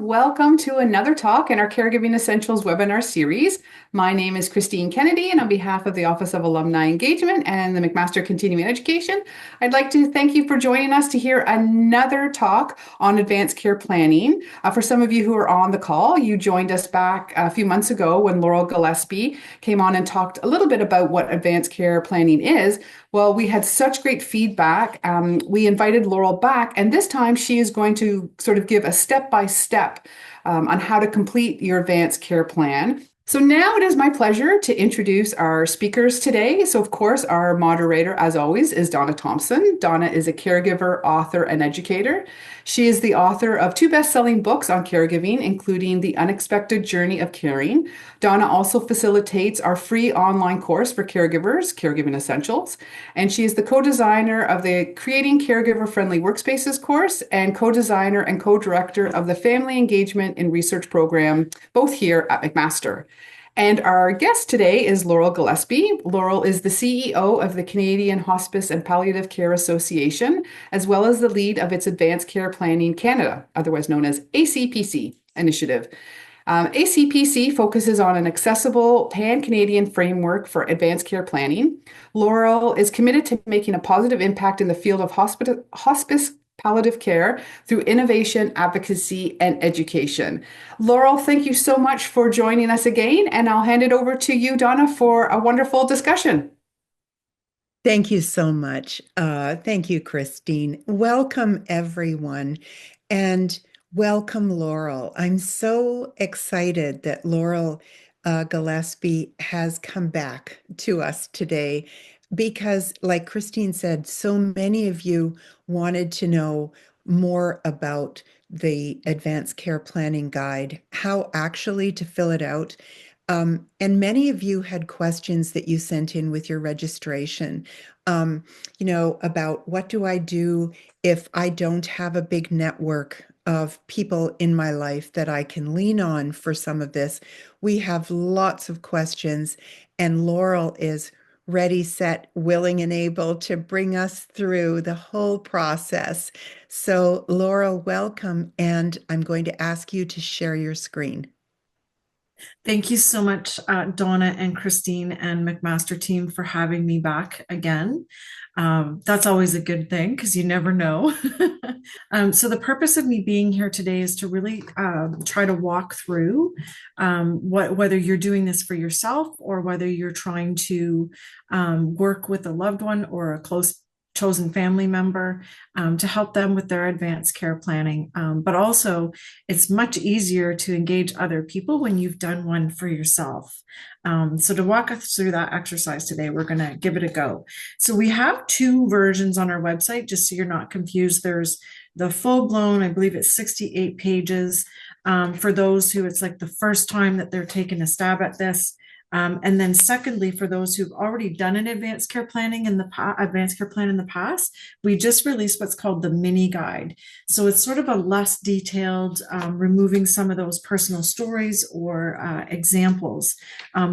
Welcome to another talk in our Caregiving Essentials webinar series. My name is Christine Kennedy, and on behalf of the Office of Alumni Engagement and the McMaster Continuing Education, I'd like to thank you for joining us to hear another talk on advanced care planning. For some of you who are on the call, you joined us back a few months ago when Laurel Gillespie came on and talked a little bit about what advanced care planning is. Well, we had such great feedback. We invited Laurel back, and this time she is going to sort of give a step-by-step on how to complete your advanced care plan. So now it is my pleasure to introduce our speakers today. So of course, our moderator, as always, is Donna Thompson. Donna is a caregiver, author, and educator. She is the author of two best-selling books on caregiving, including The Unexpected Journey of Caring. Donna also facilitates our free online course for caregivers, Caregiving Essentials. And she is the co-designer of the Creating Caregiver-Friendly Workspaces course and co-designer and co-director of the Family Engagement and Research Program, both here at McMaster. And our guest today is Laurel Gillespie. Laurel is the CEO of the Canadian Hospice and Palliative Care Association, as well as the lead of its Advanced Care Planning Canada, otherwise known as ACPC initiative. ACPC focuses on an accessible pan-Canadian framework for advanced care planning. Laurel is committed to making a positive impact in the field of hospice palliative care through innovation, advocacy, and education. Laurel, thank you so much for joining us again, and I'll hand it over to you, Donna, for a wonderful discussion. Thank you so much. Thank you, Christine. Welcome, everyone, and welcome, Laurel. I'm so excited that Laurel Gillespie has come back to us today because, like Christine said, so many of you wanted to know more about the Advanced Care Planning Guide, how actually to fill it out. And many of you had questions that you sent in with your registration, about what do I do if I don't have a big network of people in my life that I can lean on for some of this. We have lots of questions, and Laurel is ready, set, willing, and able to bring us through the whole process. So, Laurel, welcome, and I'm going to ask you to share your screen. Thank you so much, Donna and Christine and McMaster team for having me back again. That's always a good thing because you never know. So the purpose of me being here today is to really try to walk through whether you're doing this for yourself or whether you're trying to work with a loved one or a close chosen family member to help them with their advanced care planning. But also, it's much easier to engage other people when you've done one for yourself. So to walk us through that exercise today, we're going to give it a go. So we have two versions on our website, just so you're not confused. There's the full-blown, I believe it's 68 pages for those who it's like the first time that they're taking a stab at this. And then secondly, for those who've already done an advanced care planning in the advanced care plan in the past, we just released what's called the mini guide. So it's sort of a less detailed, removing some of those personal stories or examples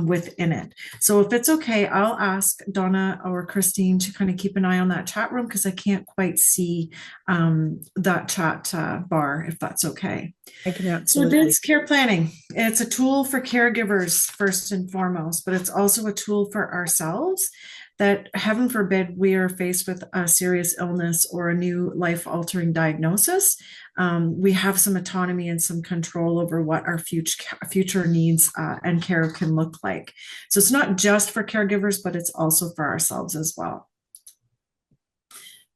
within it. So if it's okay, I'll ask Donna or Christine to kind of keep an eye on that chat room because I can't quite see that chat bar, if that's okay. I can absolutely. So advanced care planning, it's a tool for caregivers first and foremost, but it's also a tool for ourselves that, heaven forbid, we are faced with a serious illness or a new life-altering diagnosis. We have some autonomy and some control over what our future needs and care can look like. So it's not just for caregivers, but it's also for ourselves as well.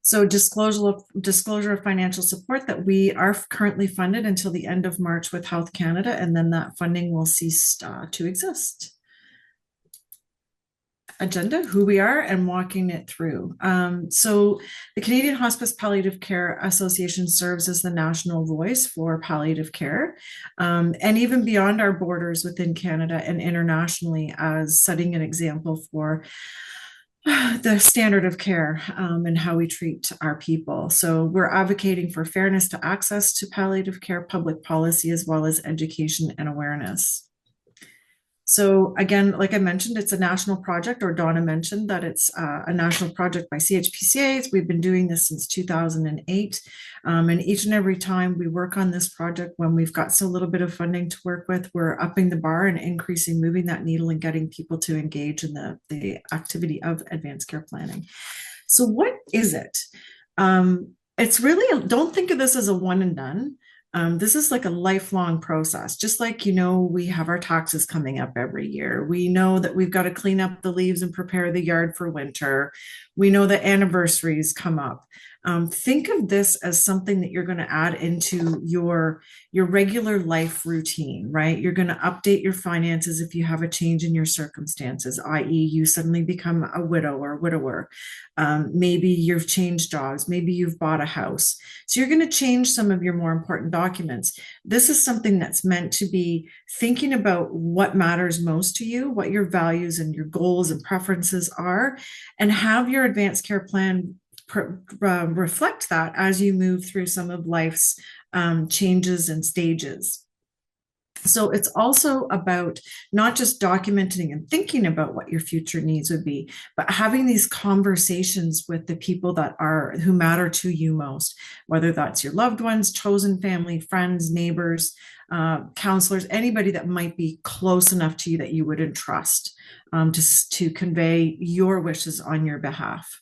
So disclosure of financial support that we are currently funded until the end of March with Health Canada, and then that funding will cease to exist. Agenda, who we are, and walking it through. So the Canadian Hospice Palliative Care Association serves as the national voice for palliative care, and even beyond our borders within Canada and internationally, as setting an example for the standard of care and how we treat our people. So we're advocating for fairness to access to palliative care, public policy, as well as education and awareness. So again, like I mentioned, it's a national project, or Donna mentioned that it's a national project by CHPCAs. We've been doing this since 2008. And each and every time we work on this project, when we've got so little bit of funding to work with, we're upping the bar and increasing, moving that needle and getting people to engage in the activity of advanced care planning. So what is it? It's really, don't think of this as a one and done. This is like a lifelong process. Just like, we have our taxes coming up every year. We know that we've got to clean up the leaves and prepare the yard for winter. We know that anniversaries come up. Think of this as something that you're going to add into your regular life routine, right? You're going to update your finances if you have a change in your circumstances, i.e., you suddenly become a widow or widower. Maybe you've changed jobs. Maybe you've bought a house. So you're going to change some of your more important documents. This is something that's meant to be thinking about what matters most to you, what your values and your goals and preferences are, and have your advanced care plan reflect that as you move through some of life's changes and stages. So it's also about not just documenting and thinking about what your future needs would be, but having these conversations with the people who matter to you most, whether that's your loved ones, chosen family, friends, neighbors, counselors, anybody that might be close enough to you that you would entrust to convey your wishes on your behalf.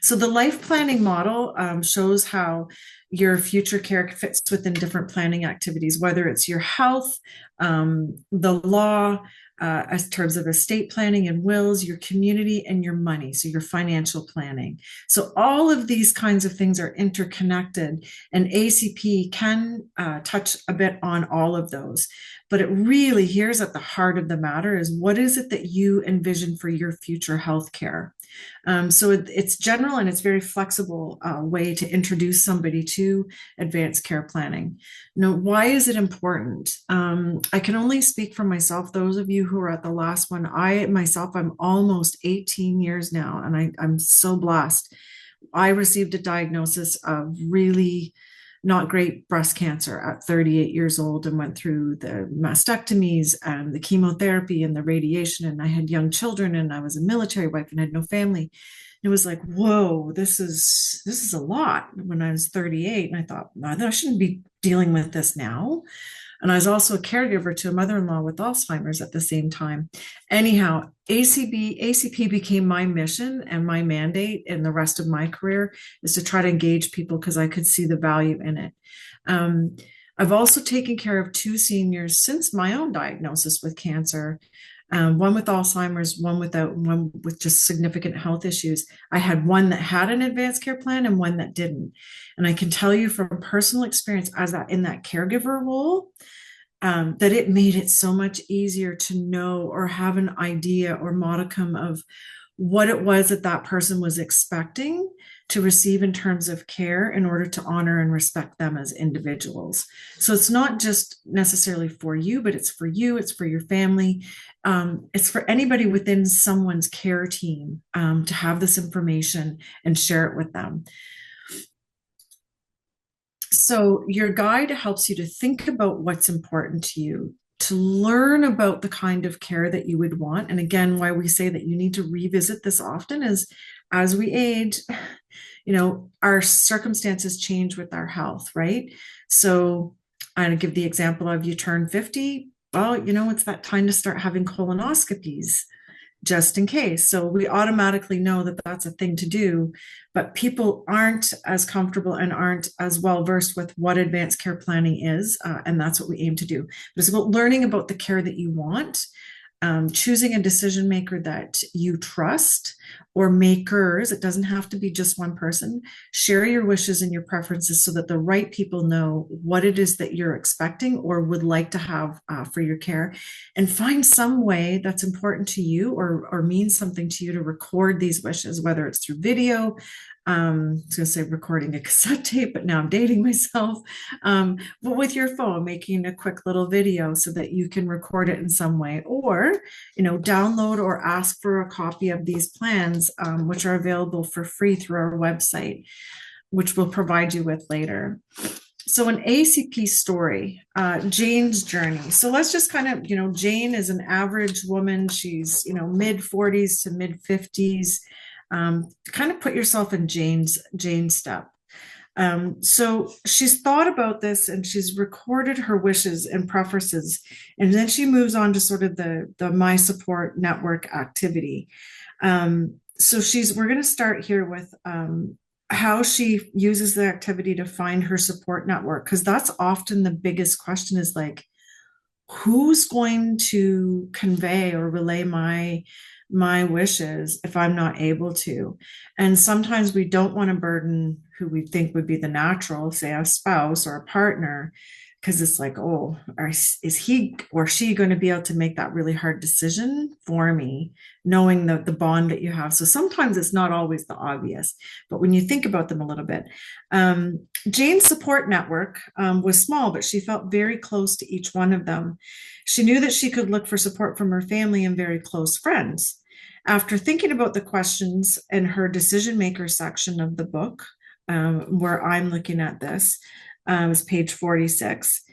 So the life planning model shows how your future care fits within different planning activities, whether it's your health, the law, as terms of estate planning and wills, your community, and your money, so your financial planning. So all of these kinds of things are interconnected, and ACP can touch a bit on all of those. But it really, here's at the heart of the matter, is what is it that you envision for your future healthcare? So it's general and it's very flexible way to introduce somebody to advanced care planning. Now, why is it important? I can only speak for myself. Those of you who are at the last one, I'm almost 18 years now, and I'm so blessed. I received a diagnosis of really not great breast cancer at 38 years old, and went through the mastectomies and the chemotherapy and the radiation. And I had young children, and I was a military wife and had no family. It was like, whoa, this is a lot when I was 38. And I thought, I shouldn't be dealing with this now. And I was also a caregiver to a mother-in-law with Alzheimer's at the same time. Anyhow, ACP became my mission, and my mandate in the rest of my career is to try to engage people because I could see the value in it. I've also taken care of 2 seniors since my own diagnosis with cancer. One with Alzheimer's, one with just significant health issues. I had one that had an advanced care plan and one that didn't. And I can tell you from personal experience in that caregiver role, that it made it so much easier to know or have an idea or modicum of what it was that person was expecting to receive in terms of care in order to honor and respect them as individuals. So it's not just necessarily for you, but it's for you, it's for your family. It's for anybody within someone's care team to have this information and share it with them. So your guide helps you to think about what's important to you, to learn about the kind of care that you would want. And again, why we say that you need to revisit this often is as we age, our circumstances change with our health, right? So I give the example of you turn 50. Well, it's that time to start having colonoscopies just in case. So we automatically know that that's a thing to do, but people aren't as comfortable and aren't as well versed with what advanced care planning is. And that's what we aim to do. But it's about learning about the care that you want, choosing a decision maker that you trust, or makers. It doesn't have to be just one person. Share your wishes and your preferences so that the right people know what it is that you're expecting or would like to have for your care, and find some way that's important to you or means something to you to record these wishes, whether it's through video. I was going to say recording a cassette tape, but now I'm dating myself. But with your phone, making a quick little video so that you can record it in some way, or download or ask for a copy of these plans, which are available for free through our website, which we'll provide you with later. So an ACP story, Jane's journey. So let's just kind of, Jane is an average woman. She's, mid 40s to mid 50s. Kind of put yourself in Jane's step. So she's thought about this and she's recorded her wishes and preferences, and then she moves on to sort of the My Support Network activity. So we're going to start here with how she uses the activity to find her support network, because that's often the biggest question is like, who's going to convey or relay my wishes if I'm not able to? And sometimes we don't want to burden who we think would be the natural, say a spouse or a partner, because it's like, oh, is he or she going to be able to make that really hard decision for me, knowing the bond that you have? So sometimes it's not always the obvious, but when you think about them a little bit, Jane's support network was small, but she felt very close to each one of them. She knew that she could look for support from her family and very close friends. After thinking about the questions in her decision maker section of the book, where I'm looking at this, is page 46.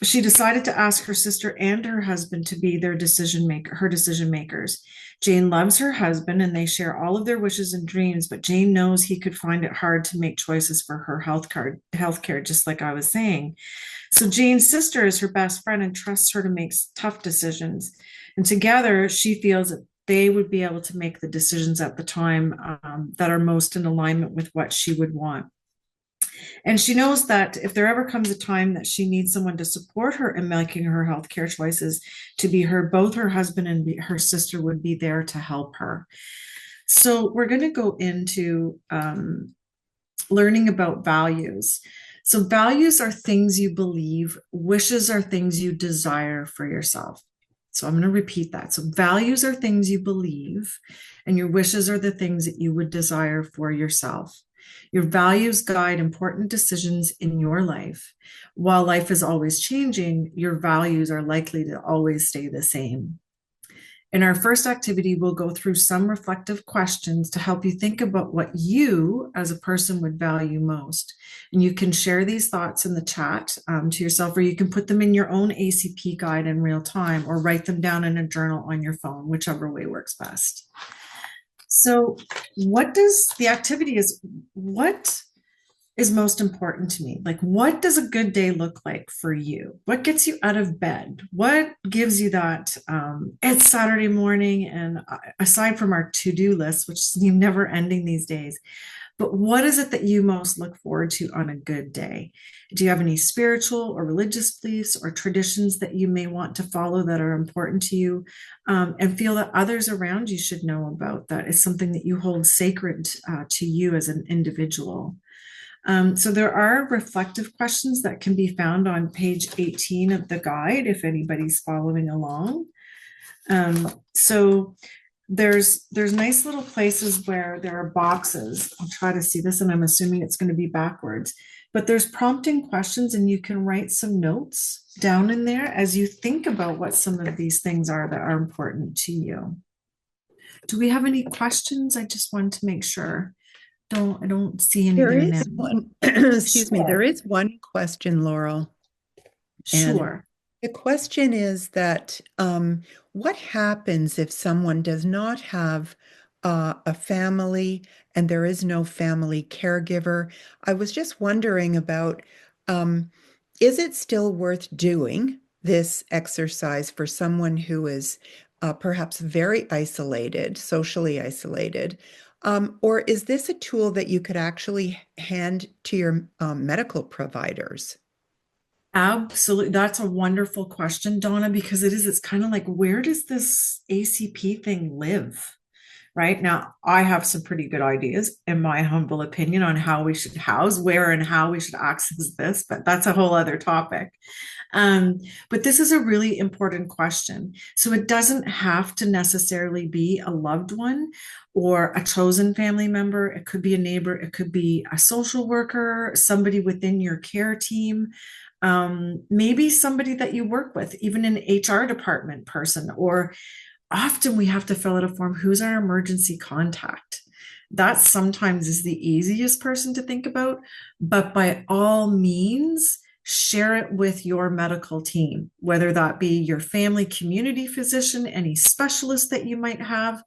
She decided to ask her sister and her husband to be her decision makers. Jane loves her husband and they share all of their wishes and dreams, but Jane knows he could find it hard to make choices for her healthcare, just like I was saying. So Jane's sister is her best friend and trusts her to make tough decisions. And together, she feels that they would be able to make the decisions at the time that are most in alignment with what she would want. And she knows that if there ever comes a time that she needs someone to support her in making her healthcare choices, both her husband and her sister would be there to help her. So we're going to go into learning about values. So values are things you believe, wishes are things you desire for yourself. So I'm going to repeat that. So values are things you believe, and your wishes are the things that you would desire for yourself. Your values guide important decisions in your life. While life is always changing, your values are likely to always stay the same. In our first activity, we'll go through some reflective questions to help you think about what you as a person would value most. And you can share these thoughts in the chat to yourself, or you can put them in your own ACP guide in real time, or write them down in a journal on your phone, whichever way works best. So what is most important to me? Like, what does a good day look like for you? What gets you out of bed? What gives you that? It's Saturday morning, and aside from our to-do list, which is never ending these days, but what is it that you most look forward to on a good day? Do you have any spiritual or religious beliefs or traditions that you may want to follow that are important to you, and feel that others around you should know about? That is something that you hold sacred to you as an individual. So there are reflective questions that can be found on page 18 of the guide if anybody's following along. So there's nice little places where there are boxes. I'll try to see this, and I'm assuming it's going to be backwards, but there's prompting questions, and you can write some notes down in there as you think about what some of these things are that are important to you. Do we have any questions? I just want to make sure. I don't see anything There is now. one, excuse me, there is one question, Laurel. Sure. And the question is that what happens if someone does not have a family and there is no family caregiver? I was just wondering about, is it still worth doing this exercise for someone who is perhaps very isolated, socially isolated? Or is this a tool that you could actually hand to your medical providers? Absolutely. That's a wonderful question, Donna, because it's kind of like, where does this ACP thing live? Right now, I have some pretty good ideas, in my humble opinion, on how we should house, where, and how we should access this, but that's a whole other topic. But this is a really important question. So it doesn't have to necessarily be a loved one or a chosen family member. It could be a neighbor, it could be a social worker, somebody within your care team, maybe somebody that you work with, even an HR department person, or often we have to fill out a form. Who's our emergency contact? that sometimes is the easiest person to think about. But by all means, share it with your medical team, whether that be your family community physician, any specialist that you might have,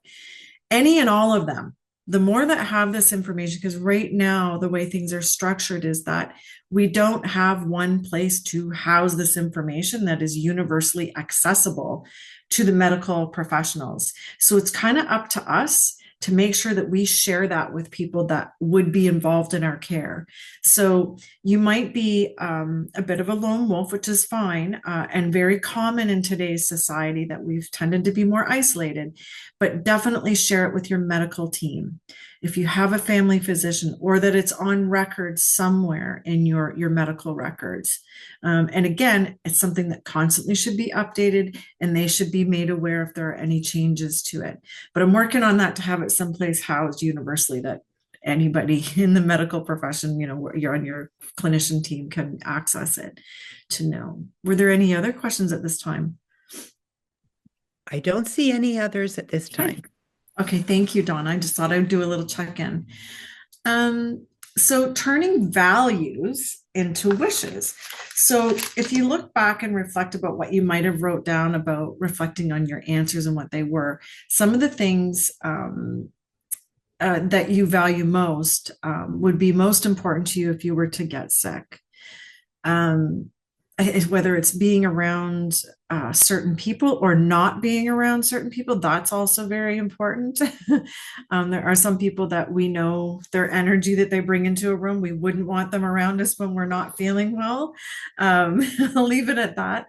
any and all of them. The more that have this information, because right now, the way things are structured is that we don't have one place to house this information that is universally accessible to the medical professionals. So it's kind of up to us to make sure that we share that with people that would be involved in our care. So you might be a bit of a lone wolf, which is fine, and very common in today's society that we've tended to be more isolated, but definitely share it with your medical team. If you have a family physician, or that it's on record somewhere in your medical records. And again, it's something that constantly should be updated, and they should be made aware if there are any changes to it. But I'm working on that to have it someplace housed universally that anybody in the medical profession, you're on your clinician team, can access it to know. Were there any other questions at this time? I don't see any others at this time. Okay, thank you, Donna. I just thought I'd do a little check-in. So turning values into wishes. So if you look back and reflect about what you might have wrote down about reflecting on your answers and what they were, some of the things that you value most would be most important to you if you were to get sick. Whether it's being around certain people or not being around certain people, that's also very important. There are some people that we know their energy that they bring into a room, we wouldn't want them around us when we're not feeling well. I'll leave it at that.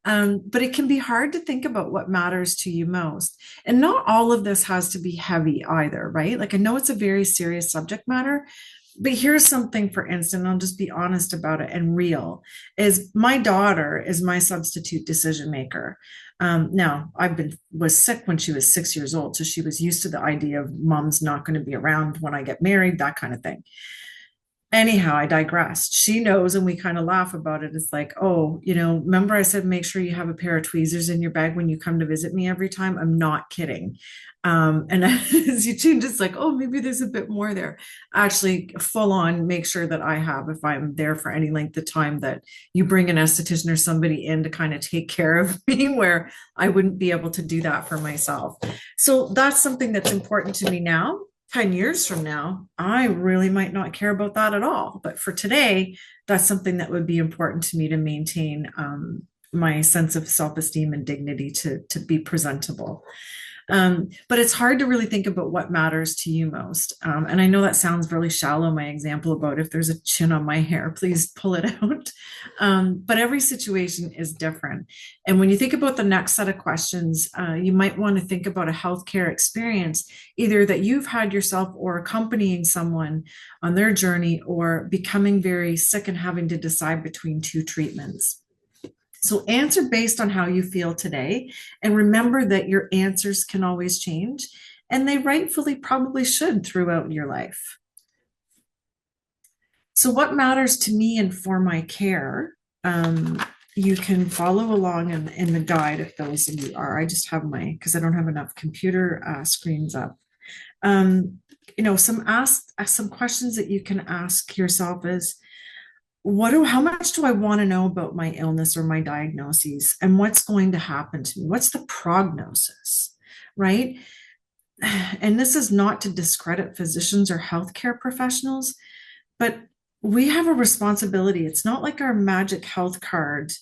But it can be hard to think about what matters to you most. And not all of this has to be heavy either, right? Like, I know it's a very serious subject matter, but here's something, for instance, I'll just be honest about it and real, is my daughter is my substitute decision maker. Now, was sick when she was 6 years old, so she was used to the idea of mom's not going to be around when I get married, that kind of thing. Anyhow, I digressed. She knows, and we kind of laugh about it. It's like, oh, remember I said make sure you have a pair of tweezers in your bag when you come to visit me every time? I'm not kidding. And as you change, it's like, oh, maybe there's a bit more there. Actually, full on make sure that I have, if I'm there for any length of time, that you bring an esthetician or somebody in to kind of take care of me, where I wouldn't be able to do that for myself. So that's something that's important to me now. 10 years from now, I really might not care about that at all. But for today, that's something that would be important to me to maintain my sense of self-esteem and dignity to be presentable. But it's hard to really think about what matters to you most. And I know that sounds really shallow, my example about if there's a chin on my hair, please pull it out. But every situation is different. And when you think about the next set of questions, you might want to think about a healthcare experience, either that you've had yourself or accompanying someone on their journey, or becoming very sick and having to decide between two treatments. So answer based on how you feel today, and remember that your answers can always change, and they rightfully probably should throughout your life. So what matters to me and for my care, you can follow along in the guide if those of you are. I just have because I don't have enough computer screens up. Some questions that you can ask yourself is, how much do I want to know about my illness or my diagnoses, and what's going to happen to me? What's the prognosis, right? And this is not to discredit physicians or healthcare professionals, but we have a responsibility. It's not like our magic health card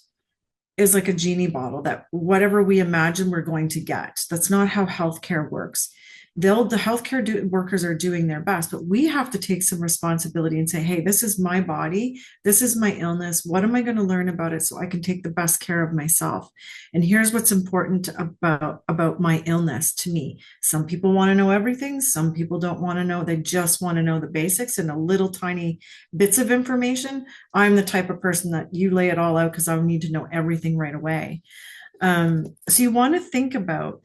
is like a genie bottle that whatever we imagine we're going to get. That's not how healthcare works. The healthcare workers are doing their best, but we have to take some responsibility and say, hey, this is my body. This is my illness. What am I going to learn about it so I can take the best care of myself? And here's what's important about my illness to me. Some people want to know everything. Some people don't want to know. They just want to know the basics and a little tiny bits of information. I'm the type of person that you lay it all out because I need to know everything right away. So you want to think about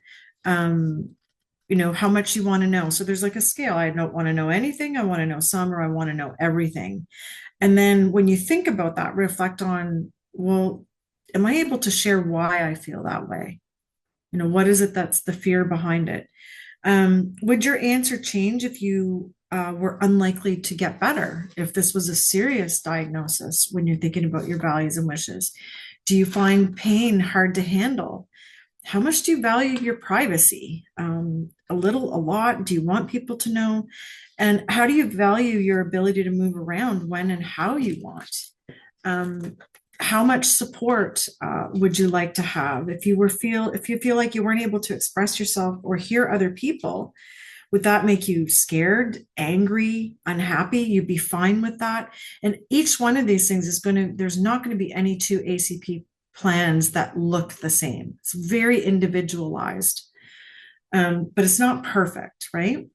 how much you want to know. So there's like a scale. I don't want to know anything. I want to know some, or I want to know everything. And then when you think about that, reflect on, well, am I able to share why I feel that way? What is it that's the fear behind it? Would your answer change if you were unlikely to get better? If this was a serious diagnosis when you're thinking about your values and wishes? Do you find pain hard to handle? How much do you value your privacy? A little, a lot? Do you want people to know? And how do you value your ability to move around when and how you want? Um, how much support would you like to have if you feel like you weren't able to express yourself or hear other people? Would that make you scared, angry, unhappy? You'd be fine with that. And each one of these things there's not going to be any two ACP plans that look the same. It's very individualized, but it's not perfect, right?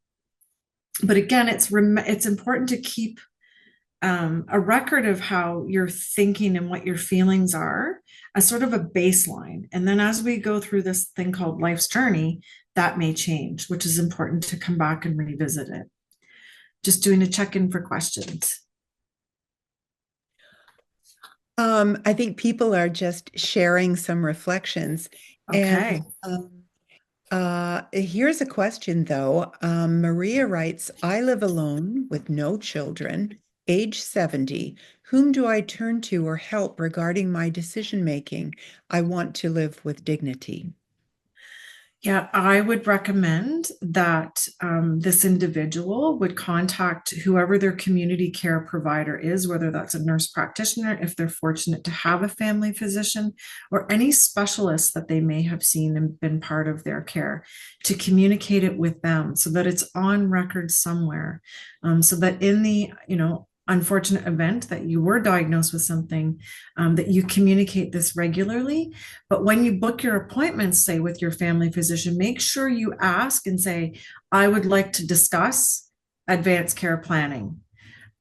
But again, it's important to keep a record of how you're thinking and what your feelings are as sort of a baseline. And then as we go through this thing called life's journey, that may change, which is important to come back and revisit it. Just doing a check-in for questions. I think people are just sharing some reflections. Okay. And here's a question, though. Maria writes, I live alone with no children, age 70. Whom do I turn to or help regarding my decision making? I want to live with dignity. Yeah, I would recommend that this individual would contact whoever their community care provider is, whether that's a nurse practitioner, if they're fortunate to have a family physician, or any specialist that they may have seen and been part of their care, to communicate it with them so that it's on record somewhere. So that in the, unfortunate event that you were diagnosed with something, that you communicate this regularly. But when you book your appointments, say with your family physician, make sure you ask and say, I would like to discuss advanced care planning.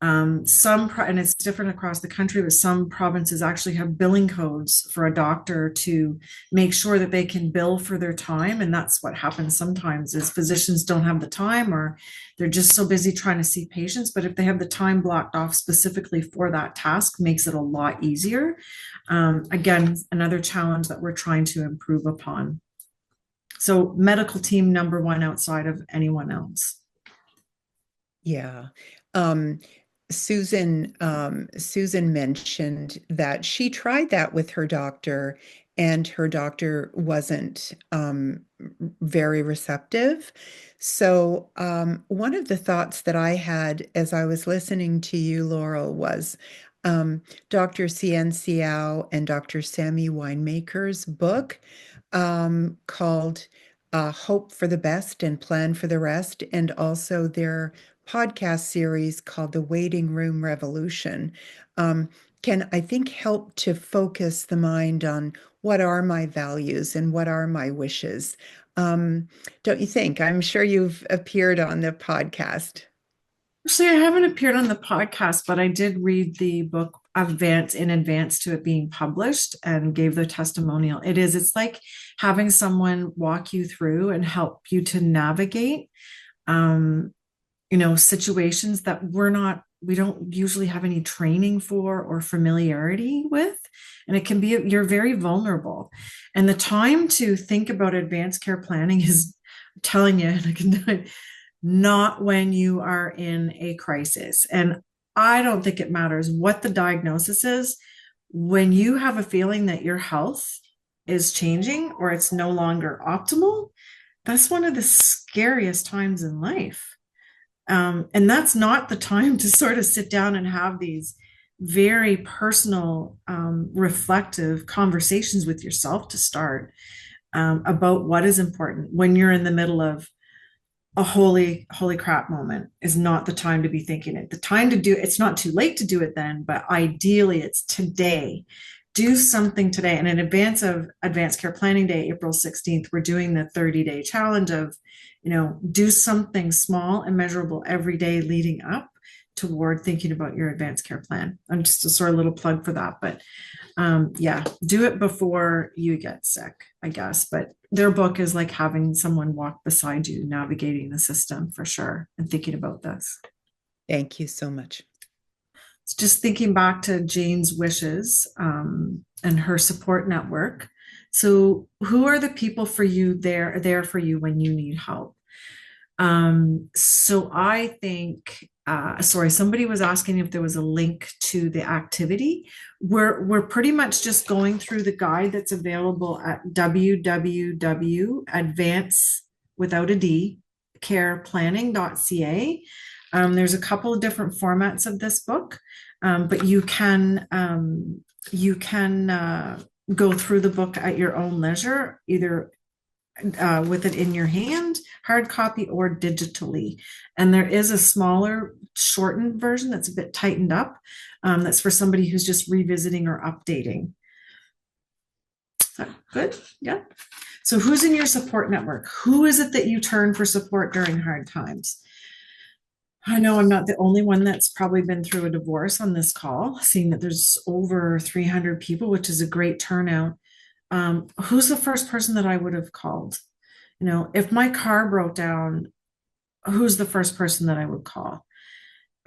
And it's different across the country, but some provinces actually have billing codes for a doctor to make sure that they can bill for their time. And that's what happens sometimes is physicians don't have the time, or they're just so busy trying to see patients. But if they have the time blocked off specifically for that task, makes it a lot easier. Again, another challenge that we're trying to improve upon. So medical team number one outside of anyone else. Yeah. Susan mentioned that she tried that with her doctor, and her doctor wasn't very receptive. So one of the thoughts that I had as I was listening to you, Laurel, was Dr. Cien Ciao and Dr. Sammy Winemaker's book called Hope for the Best and Plan for the Rest, and also their podcast series called The Waiting Room Revolution, can, I think, help to focus the mind on what are my values and what are my wishes. Don't you think? I'm sure you've appeared on the podcast. Actually, I haven't appeared on the podcast, but I did read the book in advance to it being published and gave the testimonial. It's like having someone walk you through and help you to navigate situations that we don't usually have any training for or familiarity with. And you're very vulnerable. And the time to think about advanced care planning is, I'm telling you, and I can not when you are in a crisis. And I don't think it matters what the diagnosis is. When you have a feeling that your health is changing or it's no longer optimal, that's one of the scariest times in life. And that's not the time to sort of sit down and have these very personal, reflective conversations with yourself to start about what is important when you're in the middle of a holy crap moment. Is not the time to be thinking it. The time to do it's not too late to do it then, but ideally it's today. Do something today. And in advance of Advanced Care Planning Day, April 16th, we're doing the 30-day challenge of, do something small and measurable every day leading up toward thinking about your advanced care plan. I'm just a sort of little plug for that, but do it before you get sick, I guess. But their book is like having someone walk beside you, navigating the system for sure, and thinking about this. Thank you so much. It's just thinking back to Jane's wishes and her support network. So who are the people for you there for you when you need help? So I think, sorry, somebody was asking if there was a link to the activity. We're pretty much just going through the guide that's available at www.advance without a D careplanning.ca. There's a couple of different formats of this book, but you can go through the book at your own leisure, either with it in your hand, hard copy, or digitally. And there is a smaller, shortened version that's a bit tightened up. That's for somebody who's just revisiting or updating. So, good? Yeah. So who's in your support network? Who is it that you turn for support during hard times? I know I'm not the only one that's probably been through a divorce on this call, seeing that there's over 300 people, which is a great turnout. Who's the first person that I would have called? If my car broke down, who's the first person that I would call?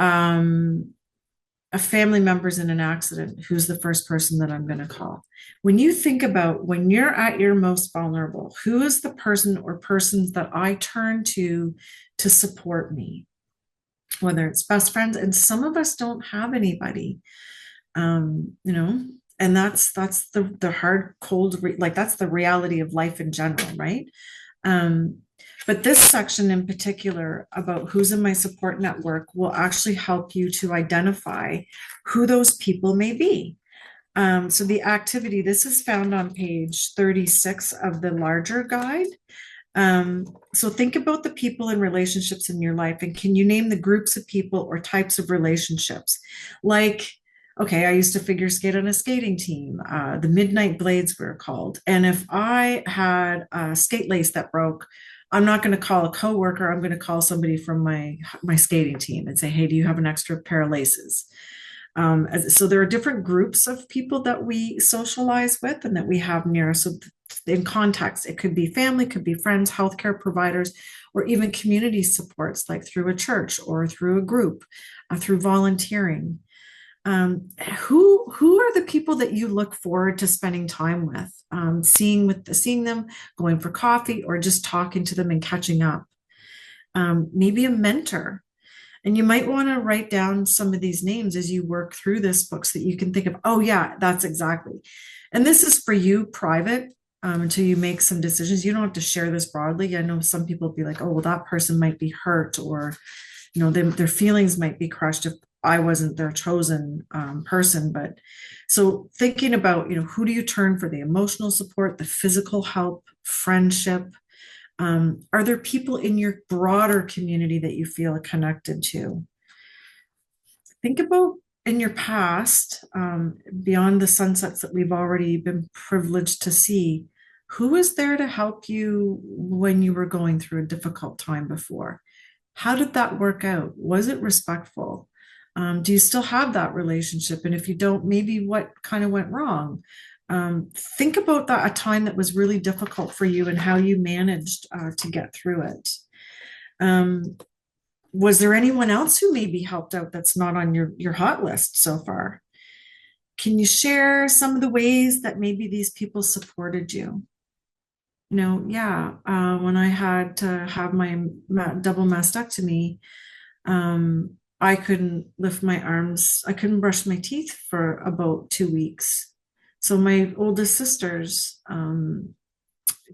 A family member's in an accident, who's the first person that I'm going to call? When you think about when you're at your most vulnerable, who is the person or persons that I turn to support me? Whether it's best friends, and some of us don't have anybody, and that's the hard, cold, that's the reality of life in general, right? But this section in particular about who's in my support network will actually help you to identify who those people may be. So the activity, this is found on page 36 of the larger guide. So think about the people and relationships in your life, and can you name the groups of people or types of relationships? Like, okay, I used to figure skate on a skating team. The Midnight Blades were called. And if I had a skate lace that broke, I'm not going to call a coworker. I'm going to call somebody from my skating team and say, hey, do you have an extra pair of laces? So there are different groups of people that we socialize with and that we have near us. So in context, it could be family, could be friends, healthcare providers, or even community supports like through a church or through a group, through volunteering. Who are the people that you look forward to spending time with, seeing them, going for coffee, or just talking to them and catching up? Maybe a mentor. And you might want to write down some of these names as you work through this book so that you can think of, oh yeah, that's exactly. And this is for you private, until you make some decisions. You don't have to share this broadly. I know some people be like, oh, well, that person might be hurt, or, their feelings might be crushed if I wasn't their chosen person. But so thinking about, who do you turn for the emotional support, the physical help, friendship? Are there people in your broader community that you feel connected to? Think about in your past, beyond the sunsets that we've already been privileged to see, who is there to help you when you were going through a difficult time before? How did that work out? Was it respectful? Do you still have that relationship? And if you don't, maybe what kind of went wrong? Think about that, a time that was really difficult for you and how you managed to get through it. Was there anyone else who maybe helped out that's not on your hot list so far? Can you share some of the ways that maybe these people supported you? When I had to have my double mastectomy, I couldn't lift my arms. I couldn't brush my teeth for about 2 weeks. So my oldest sisters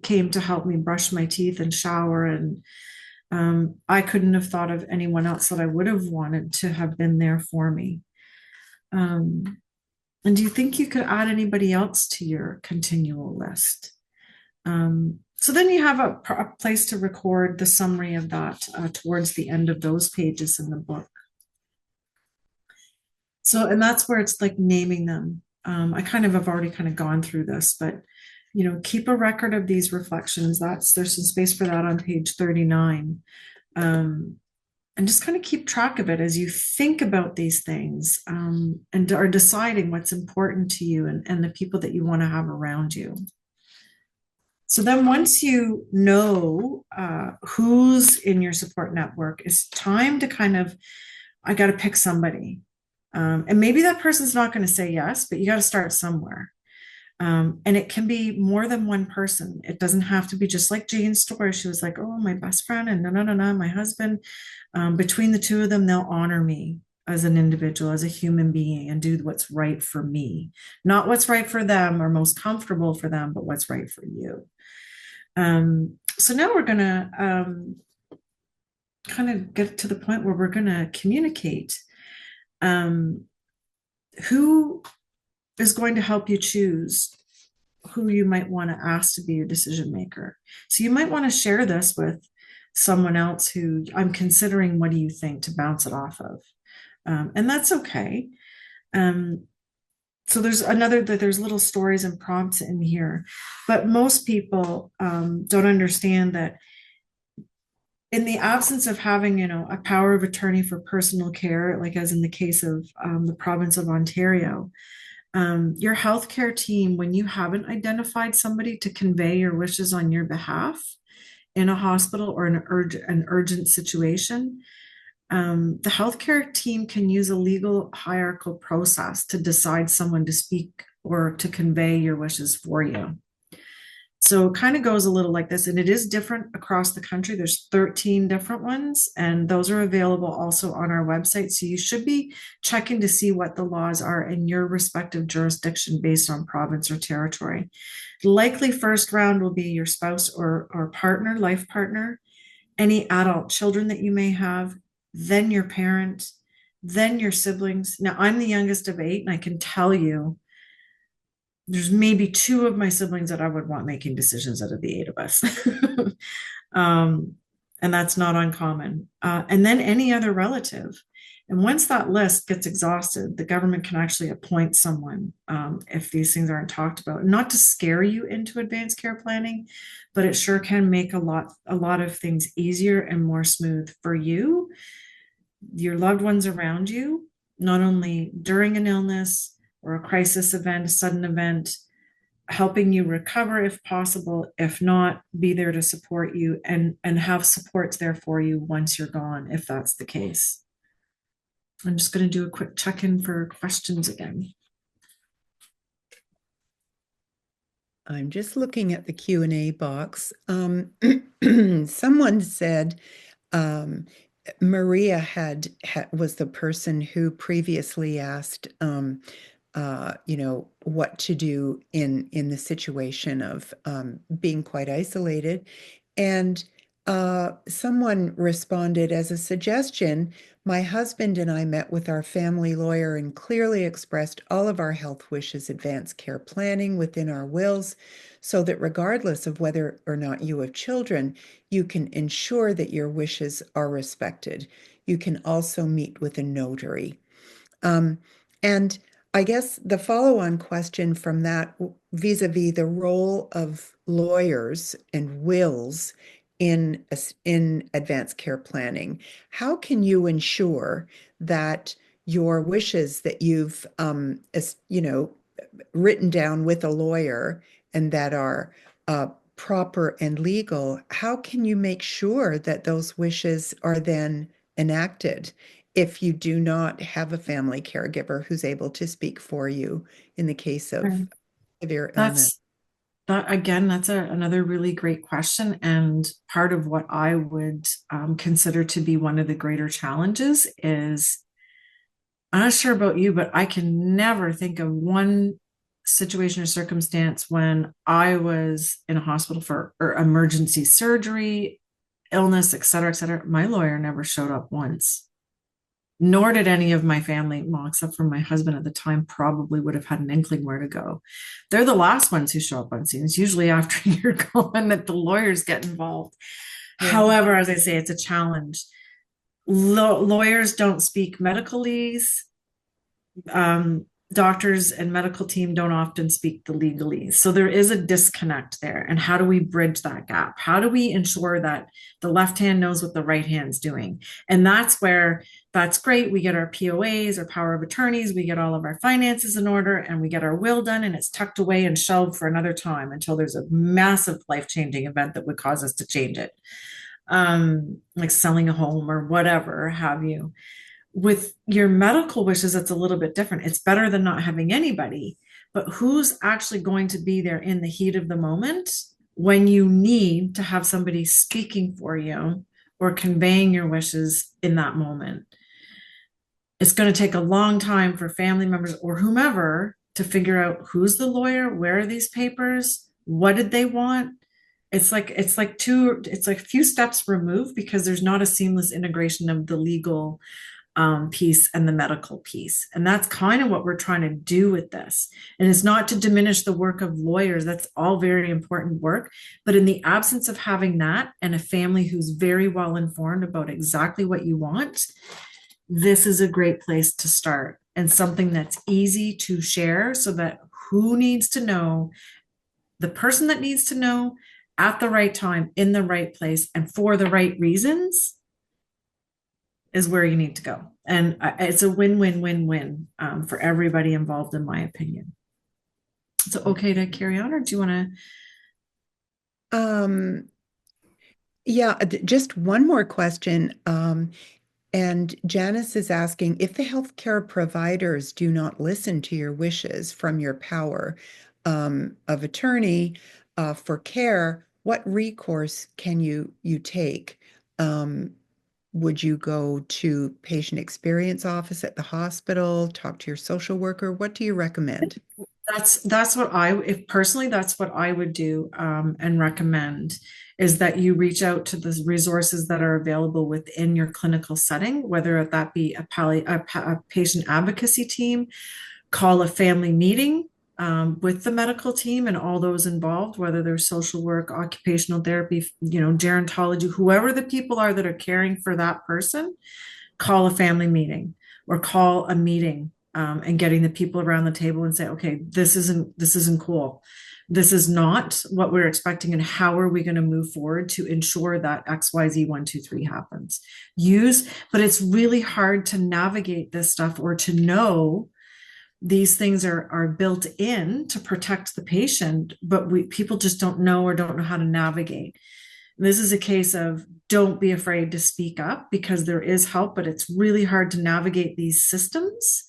came to help me brush my teeth and shower, and I couldn't have thought of anyone else that I would have wanted to have been there for me. And do you think you could add anybody else to your continual list? So then you have a place to record the summary of that towards the end of those pages in the book. So, and that's where it's like naming them. I kind of have already kind of gone through this, but keep a record of these reflections. There's some space for that on page 39. And just kind of keep track of it as you think about these things, and are deciding what's important to you and the people that you want to have around you. So then once you know who's in your support network, it's time to I got to pick somebody. And maybe that person's not going to say yes, but you got to start somewhere. And it can be more than one person. It doesn't have to be just like Jane's story. She was like, oh, my best friend and no, no, no, no, my husband. Between the two of them, they'll honor me as an individual, as a human being, and do what's right for me. Not what's right for them or most comfortable for them, but what's right for you. So now we're going to kind of get to the point where we're going to communicate who is going to help you choose who you might want to ask to be your decision maker. So you might want to share this with someone else who I'm considering, what do you think, to bounce it off of. And that's okay. So there's little stories and prompts in here, but most people don't understand that in the absence of having, a power of attorney for personal care, like as in the case of the province of Ontario, your healthcare team, when you haven't identified somebody to convey your wishes on your behalf in a hospital or an urgent situation, the healthcare team can use a legal hierarchical process to decide someone to speak or to convey your wishes for you. So it kind of goes a little like this, and it is different across the country. There's 13 different ones, and those are available also on our website. So you should be checking to see what the laws are in your respective jurisdiction based on province or territory. Likely first round will be your spouse or partner, life partner, any adult children that you may have, then your parent, then your siblings. Now, I'm the youngest of 8, and I can tell you there's maybe 2 of my siblings that I would want making decisions out of the 8 of us. And that's not uncommon. And then any other relative. And once that list gets exhausted, the government can actually appoint someone if these things aren't talked about. Not to scare you into advanced care planning, but it sure can make a lot of things easier and more smooth for you, your loved ones around you, not only during an illness or a crisis event, a sudden event, helping you recover if possible. If not, be there to support you and have supports there for you once you're gone, if that's the case. I'm just going to do a quick check-in for questions again. I'm just looking at the Q&A box. Someone said Maria was the person who previously asked what to do in the situation of being quite isolated. And someone responded as a suggestion, my husband and I met with our family lawyer and clearly expressed all of our health wishes, advanced care planning within our wills, so that regardless of whether or not you have children, you can ensure that your wishes are respected. You can also meet with a notary. And I guess the follow-on question from that vis-a-vis the role of lawyers and wills in advanced care planning, how can you ensure that your wishes that you've written down with a lawyer and that are proper and legal, how can you make sure that those wishes are then enacted if you do not have a family caregiver who's able to speak for you in the case of severe illness? That's another really great question. And part of what I would consider to be one of the greater challenges is, I'm not sure about you, but I can never think of one situation or circumstance when I was in a hospital for emergency surgery, illness, et cetera, et cetera. My lawyer never showed up once. Nor did any of my family, well, except for my husband at the time, probably would have had an inkling where to go. They're the last ones who show up on scene. It's usually after you're gone that the lawyers get involved. Yeah. However, as I say, it's a challenge. Lawyers don't speak medicalese. Doctors and medical team don't often speak the legalese. So there is a disconnect there. And how do we bridge that gap? How do we ensure that the left hand knows what the right hand's doing? And that's where that's great. We get our POAs or power of attorneys, we get all of our finances in order, and we get our will done, and it's tucked away and shelved for another time until there's a massive life-changing event that would cause us to change it. Like selling a home or whatever have you. With your medical wishes, it's a little bit different. It's better than not having anybody, but who's actually going to be there in the heat of the moment when you need to have somebody speaking for you or conveying your wishes in that moment. It's going to take a long time for family members or whomever to figure out who's the lawyer, where are these papers, what did they want. It's like a few steps removed because there's not a seamless integration of the legal piece and the medical piece. And that's kind of what we're trying to do with this. And it's not to diminish the work of lawyers. That's all very important work. But in the absence of having that and a family who's very well informed about exactly what you want, this is a great place to start and something that's easy to share so that who needs to know, the person that needs to know at the right time, in the right place, and for the right reasons is where you need to go. And it's a win-win-win-win for everybody involved, in my opinion. So, okay to carry on, or do you want Um, yeah, just one more question. And Janice is asking if the healthcare providers do not listen to your wishes from your power of attorney for care, what recourse can you take? Um, would you go to patient experience office at the hospital, talk to your social worker? What do you recommend? that's what if personally, that's what I would do and recommend is that you reach out to the resources that are available within your clinical setting, whether that be a patient advocacy team, call a family meeting with the medical team and all those involved, whether they're social work, occupational therapy, gerontology, whoever the people are that are caring for that person, call a family meeting or call a meeting and getting the people around the table and say, okay, this isn't cool. This is not what we're expecting, and how are we going to move forward to ensure that XYZ 1, 2, 3 happens? But it's really hard to navigate this stuff or to know these things are built in to protect the patient, but people just don't know or don't know how to navigate. This is a case of don't be afraid to speak up because there is help, but it's really hard to navigate these systems,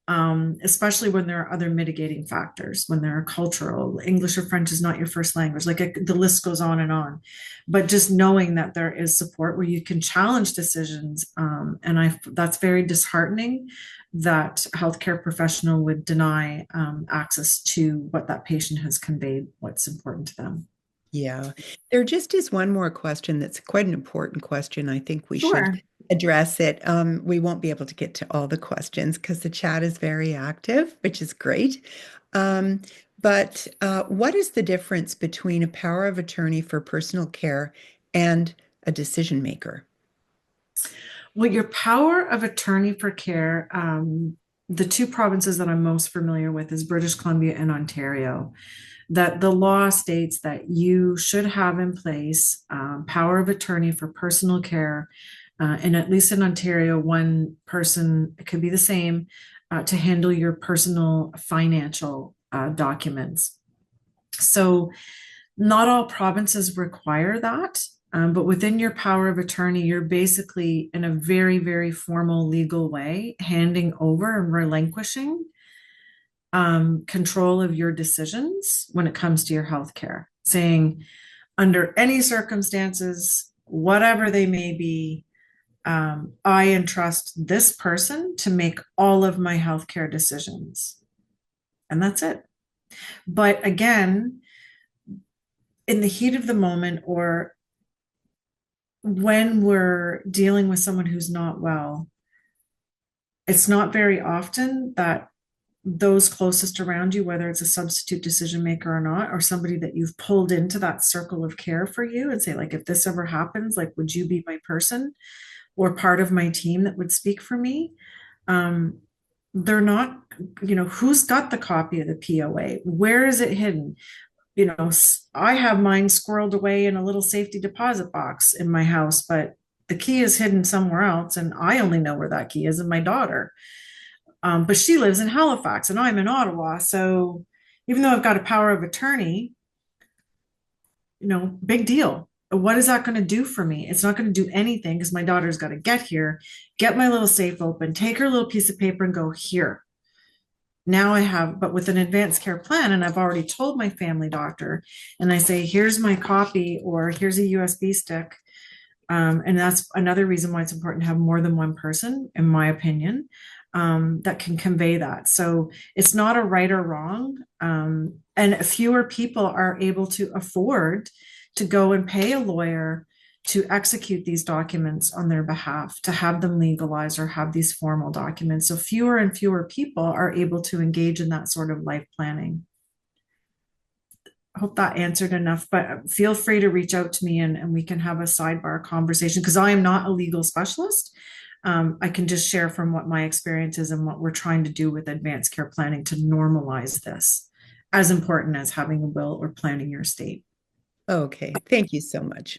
especially when there are other mitigating factors, when there are cultural, English or French is not your first language, the list goes on and on. But just knowing that there is support where you can challenge decisions, that's very disheartening that a healthcare professional would deny access to what that patient has conveyed, what's important to them. Yeah, there just is one more question that's quite an important question. I think we should Sure. address it. We won't be able to get to all the questions because the chat is very active, which is great. But what is the difference between a power of attorney for personal care and a decision maker? Well, your power of attorney for care, the two provinces that I'm most familiar with is British Columbia and Ontario. That the law states that you should have in place power of attorney for personal care, and at least in Ontario, one person, it could be the same, to handle your personal financial documents. So not all provinces require that, but within your power of attorney, you're basically in a very, very formal legal way handing over and relinquishing control of your decisions when it comes to your healthcare, saying under any circumstances, whatever they may be, I entrust this person to make all of my healthcare decisions. And that's it. But again, in the heat of the moment or when we're dealing with someone who's not well, it's not very often that those closest around you, whether it's a substitute decision maker or not, or somebody that you've pulled into that circle of care for you and say, like, if this ever happens, like, would you be my person or part of my team that would speak for me? They're not, who's got the copy of the POA? Where is it hidden? I have mine squirreled away in a little safety deposit box in my house, but the key is hidden somewhere else. And I only know where that key is, and my daughter. But she lives in Halifax and I'm in Ottawa. So even though I've got a power of attorney, big deal. What is that going to do for me? It's not going to do anything because my daughter's got to get here, get my little safe open, take her little piece of paper and go here. Now I have, but with an advanced care plan, and I've already told my family doctor, and I say, here's my copy, or here's a USB stick. And that's another reason why it's important to have more than one person, in my opinion, that can convey that. So it's not a right or wrong. And fewer people are able to afford to go and pay a lawyer to execute these documents on their behalf, to have them legalized or have these formal documents. So fewer and fewer people are able to engage in that sort of life planning. I hope that answered enough, but feel free to reach out to me and we can have a sidebar conversation because I am not a legal specialist. I can just share from what my experience is and what we're trying to do with advanced care planning to normalize this, as important as having a will or planning your estate. Okay, thank you so much.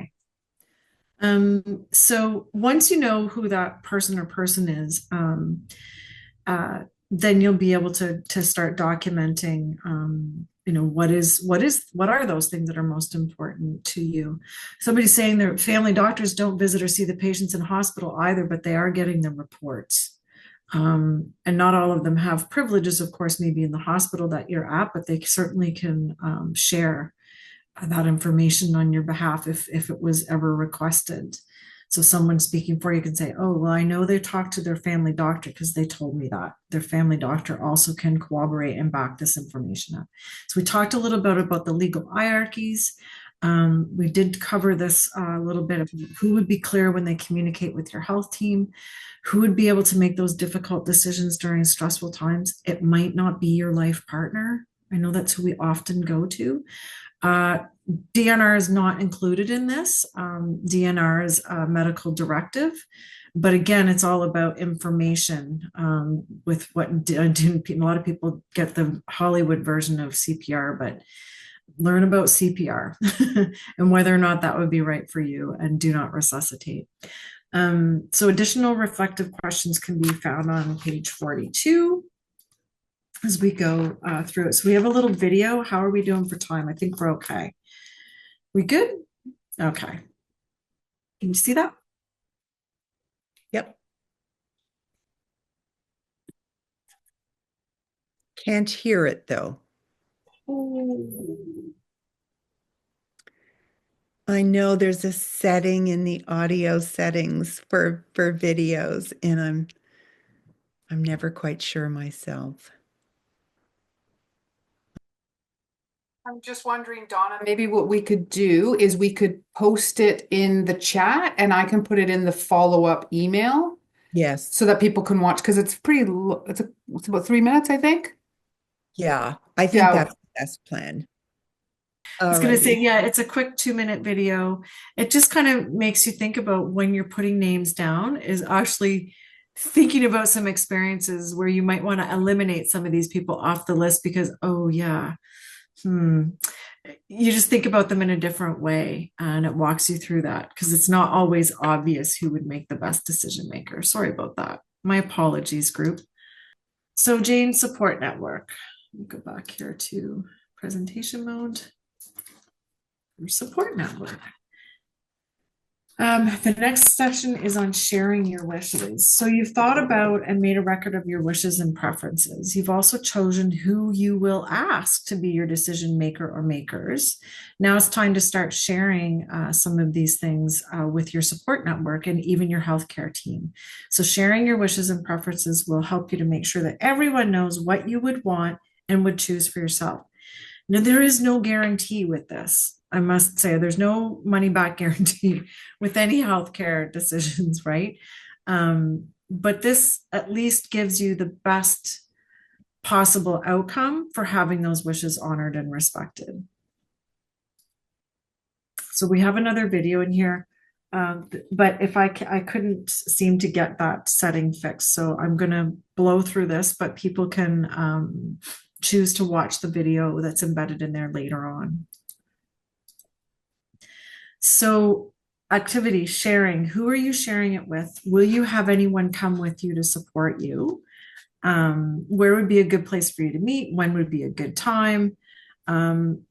Okay. So once you know who that person or person is, uh, then you'll be able to start documenting, what are those things that are most important to you. Somebody's saying their family doctors don't visit or see the patients in hospital either, but they are getting the reports. And not all of them have privileges, of course, maybe in the hospital that you're at, but they certainly can share that information on your behalf if it was ever requested. So someone speaking for you can say, oh, well, I know they talked to their family doctor because they told me that. Their family doctor also can corroborate and back this information up. So we talked a little bit about the legal hierarchies. We did cover this a little bit of who would be clear when they communicate with your health team, who would be able to make those difficult decisions during stressful times. It might not be your life partner. I know that's who we often go to. DNR is not included in this. DNR is a medical directive, but again, it's all about information. With what a lot of people get the Hollywood version of CPR, but learn about CPR and whether or not that would be right for you, and do not resuscitate. So additional reflective questions can be found on page 42 as we go through it. So we have a little video. How are we doing for time? I think we're okay. We good? Okay. Can you see that? Yep. Can't hear it though. I know there's a setting in the audio settings for videos, and I'm never quite sure myself. I'm just wondering, Donna, maybe what we could do is we could post it in the chat and I can put it in the follow-up email Yes. so that people can watch because it's it's about 3 minutes, I think. Yeah, I think Yeah. that's the best plan. I was going to say, Alrighty. yeah, it's a quick 2-minute video. It just kind of makes you think about when you're putting names down, is actually thinking about some experiences where you might want to eliminate some of these people off the list because, oh, yeah, you just think about them in a different way, and it walks you through that because it's not always obvious who would make the best decision maker. Sorry about that. My apologies, group. So Jane Support Network. Let me go back here to presentation mode. Support network. The next section is on sharing your wishes. So you've thought about and made a record of your wishes and preferences. You've also chosen who you will ask to be your decision maker or makers. Now it's time to start sharing some of these things with your support network and even your healthcare team. So sharing your wishes and preferences will help you to make sure that everyone knows what you would want and would choose for yourself. Now, there is no guarantee with this. I must say, there's no money back guarantee with any healthcare decisions, right? But this at least gives you the best possible outcome for having those wishes honored and respected. So we have another video in here, but if I couldn't seem to get that setting fixed, so I'm going to blow through this, but people can choose to watch the video that's embedded in there later on. So activity sharing, who are you sharing it with? Will you have anyone come with you to support you? Where would be a good place for you to meet? When would be a good time? And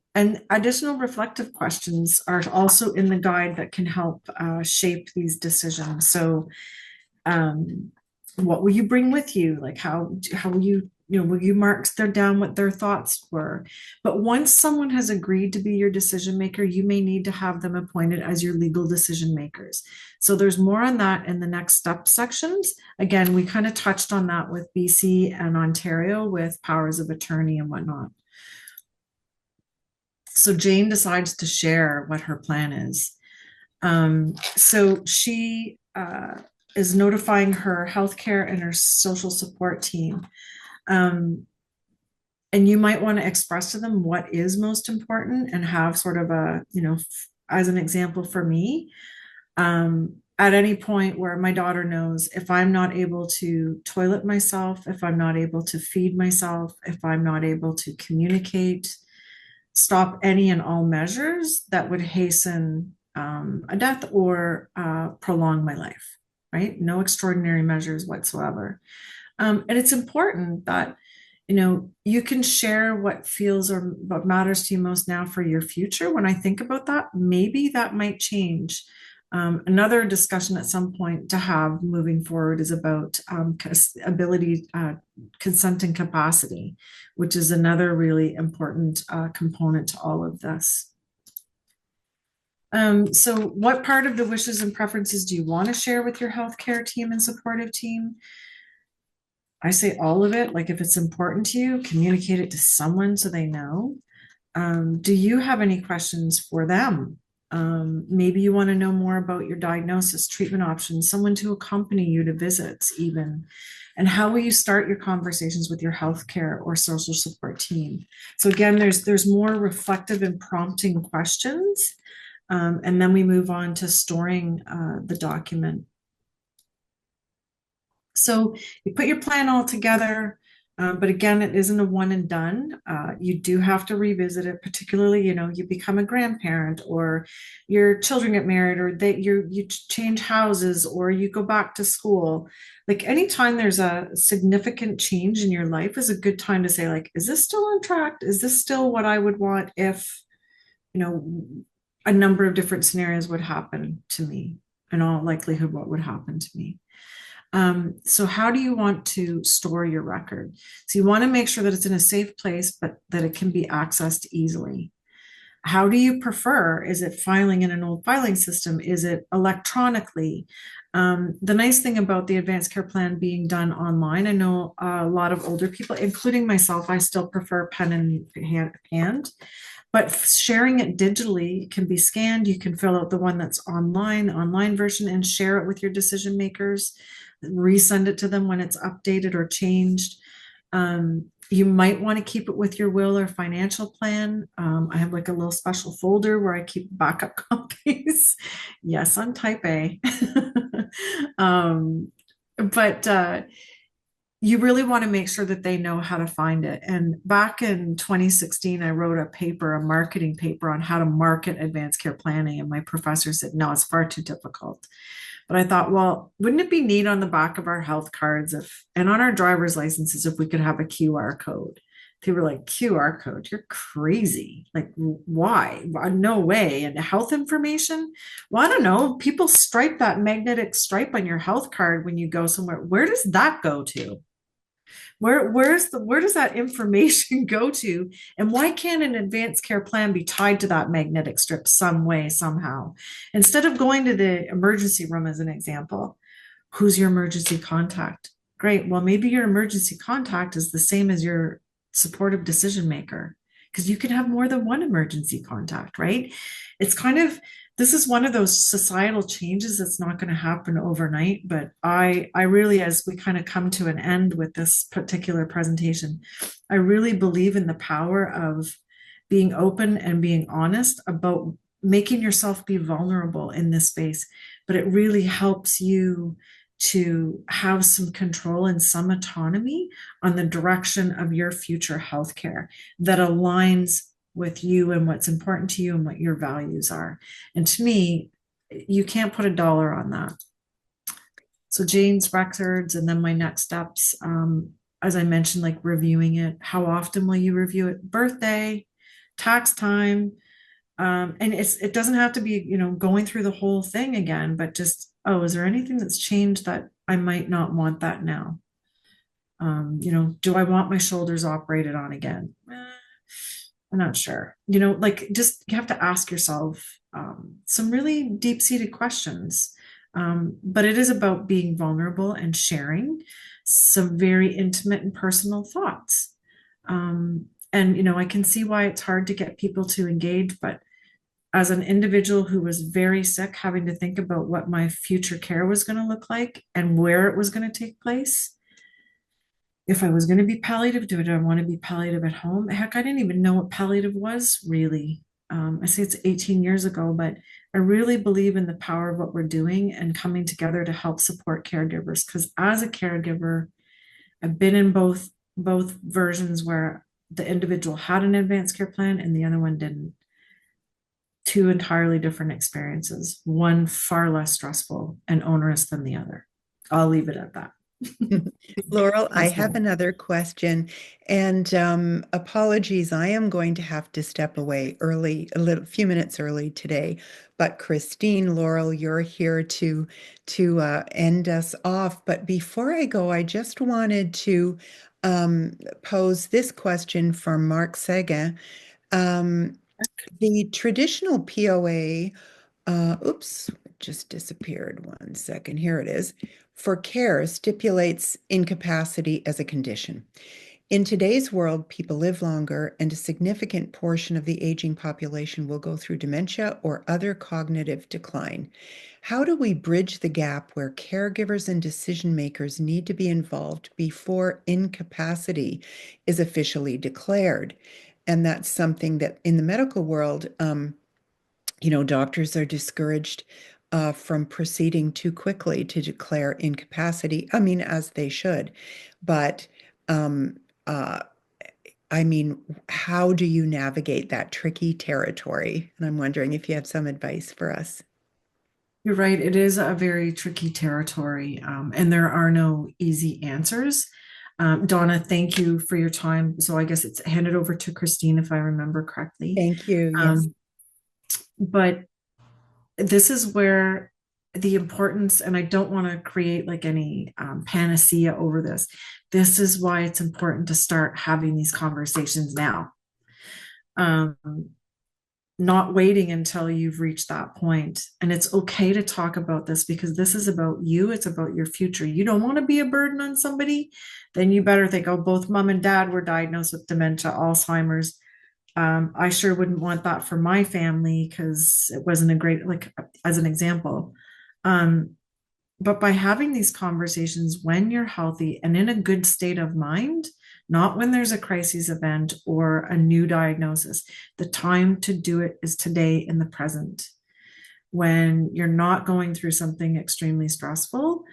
additional reflective questions are also in the guide that can help shape these decisions. So What will you bring with you? Like how will will you mark down what their thoughts were? But once someone has agreed to be your decision maker, you may need to have them appointed as your legal decision makers. So there's more on that in the next step sections. Again, we kind of touched on that with BC and Ontario with powers of attorney and whatnot. So Jane decides to share what her plan is. So she is notifying her healthcare and her social support team. And you might want to express to them what is most important and have sort of a, as an example for me, at any point where my daughter knows if I'm not able to toilet myself, if I'm not able to feed myself, if I'm not able to communicate, stop any and all measures that would hasten a death or prolong my life, right? No extraordinary measures whatsoever. And it's important that, you can share what feels or what matters to you most now for your future. When I think about that, maybe that might change. Another discussion at some point to have moving forward is about ability, consent and capacity, which is another really important component to all of this. So what part of the wishes and preferences do you want to share with your healthcare team and supportive team? I say all of it. Like if it's important to you, communicate it to someone so they know. Do you have any questions for them? Maybe you want to know more about your diagnosis, treatment options, someone to accompany you to visits even. And how will you start your conversations with your healthcare or social support team? So again, there's more reflective and prompting questions. And then we move on to storing the document. So you put your plan all together, but again, it isn't a one and done. You do have to revisit it, particularly, you become a grandparent or your children get married or that you change houses or you go back to school. Like anytime there's a significant change in your life is a good time to say, like, is this still on track? Is this still what I would want if, a number of different scenarios would happen to me? In all likelihood, what would happen to me? So how do you want to store your record? So you want to make sure that it's in a safe place, but that it can be accessed easily. How do you prefer? Is it filing in an old filing system? Is it electronically? The nice thing about the advanced care plan being done online, I know a lot of older people, including myself, I still prefer pen and hand. But sharing it digitally can be scanned. You can fill out the one that's online, the online version, and share it with your decision makers. Resend it to them when it's updated or changed. You might want to keep it with your will or financial plan. I have like a little special folder where I keep backup copies. Yes, I'm type A. But you really want to make sure that they know how to find it. And back in 2016, I wrote a marketing paper on how to market advanced care planning. And my professor said, no, it's far too difficult. But I thought, well, wouldn't it be neat on the back of our health cards and on our driver's licenses if we could have a QR code? They were like, QR code, you're crazy. Like, why? No way. And health information? Well, I don't know. People stripe that magnetic stripe on your health card when you go somewhere. Where does that go to? Where does that information go to? And why can't an advanced care plan be tied to that magnetic strip some way, somehow? Instead of going to the emergency room as an example, who's your emergency contact? Great. Well, maybe your emergency contact is the same as your supportive decision maker, because you can have more than one emergency contact, right? It's kind of, this is one of those societal changes that's not going to happen overnight. But I really, as we kind of come to an end with this particular presentation, I really believe in the power of being open and being honest about making yourself be vulnerable in this space. But it really helps you to have some control and some autonomy on the direction of your future healthcare that aligns with you and what's important to you and what your values are. And to me, you can't put a dollar on that. So Jane's records, and then my next steps, as I mentioned, like reviewing it. How often will you review it? Birthday, tax time. And it doesn't have to be, going through the whole thing again, but just, oh, is there anything that's changed that I might not want that now. Do I want my shoulders operated on again? I'm not sure. Like, just you have to ask yourself some really deep-seated questions. But it is about being vulnerable and sharing some very intimate and personal thoughts. And I can see why it's hard to get people to engage, but as an individual who was very sick, having to think about what my future care was going to look like and where it was going to take place, if I was going to be palliative, did I want to be palliative at home? Heck, I didn't even know what palliative was really. I say it's 18 years ago, but I really believe in the power of what we're doing and coming together to help support caregivers. Because as a caregiver, I've been in both versions where the individual had an advanced care plan and the other one didn't. Two entirely different experiences, one far less stressful and onerous than the other. I'll leave it at that. Laurel, I That's have all. another question, and apologies, I am going to have to step away early, few minutes early today. But Christine, Laurel, you're here to end us off. But before I go, I just wanted to pose this question from Mark Seguin. Um, the traditional POA, oops, it just disappeared. One second. Here it is. For care stipulates incapacity as a condition. In today's world, people live longer, and a significant portion of the aging population will go through dementia or other cognitive decline. How do we bridge the gap where caregivers and decision makers need to be involved before incapacity is officially declared? And that's something that in the medical world, doctors are discouraged from proceeding too quickly to declare incapacity. I mean, as they should. But um, uh, I mean, how do you navigate that tricky territory? And I'm wondering if you have some advice for us. You're right. It is a very tricky territory, and there are no easy answers. Donna, thank you for your time. So I guess it's handed over to Christine, if I remember correctly. Thank you. Yes. Um, but this is where the importance, and I don't want to create like any panacea over this. This is why it's important to start having these conversations now. Um, not waiting until you've reached that point. And it's okay to talk about this because this is about you. It's about your future. You don't want to be a burden on somebody, then you better think, oh, both mom and dad were diagnosed with dementia, Alzheimer's. I sure wouldn't want that for my family because it wasn't a great, like, as an example. Um, but by having these conversations when you're healthy and in a good state of mind, not when there's a crisis event or a new diagnosis, the time to do it is today in the present. When you're not going through something extremely stressful,